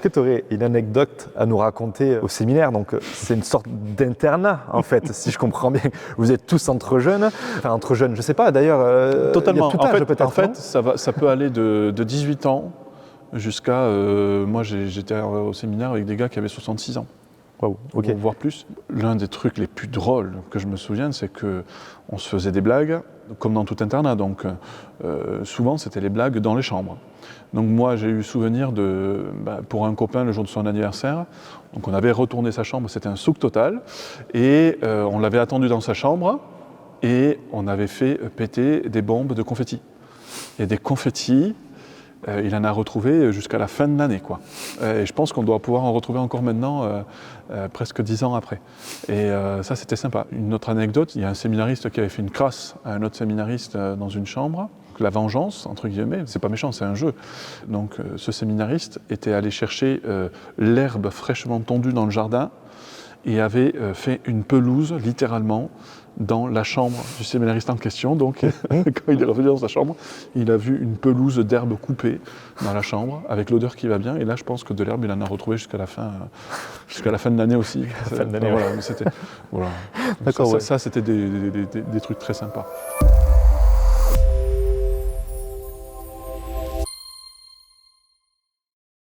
Est-ce que tu aurais une anecdote à nous raconter au séminaire? Donc, c'est une sorte d'internat, en fait, si je comprends bien. Vous êtes tous entre jeunes. Enfin, entre jeunes, je ne sais pas, d'ailleurs. Totalement. Il y a tout âge, peut-être, en fait non? ça peut aller de 18 ans jusqu'à... moi, j'étais au séminaire avec des gars qui avaient 66 ans. Wow, ok. Voire plus. L'un des trucs les plus drôles que je me souviens, c'est qu'on se faisait des blagues, comme dans tout internat. Donc, souvent, c'était les blagues dans les chambres. Donc moi, j'ai eu souvenir pour un copain, le jour de son anniversaire, donc on avait retourné sa chambre, c'était un souk total, et on l'avait attendu dans sa chambre, et on avait fait péter des bombes de confettis. Et des confettis, il en a retrouvé jusqu'à la fin de l'année, quoi. Et je pense qu'on doit pouvoir en retrouver encore maintenant, presque 10 ans après. Et ça, c'était sympa. Une autre anecdote, il y a un séminariste qui avait fait une crasse à un autre séminariste dans une chambre. La vengeance, entre guillemets, c'est pas méchant, c'est un jeu. Donc ce séminariste était allé chercher l'herbe fraîchement tondue dans le jardin et avait fait une pelouse, littéralement, dans la chambre du séminariste en question. Donc, quand il est revenu dans sa chambre, il a vu une pelouse d'herbe coupée dans la chambre, avec l'odeur qui va bien. Et là, je pense que de l'herbe, il en a retrouvé jusqu'à la fin de l'année aussi. Fin de l'année, voilà, mais c'était, voilà. D'accord, Ça, c'était des trucs très sympas.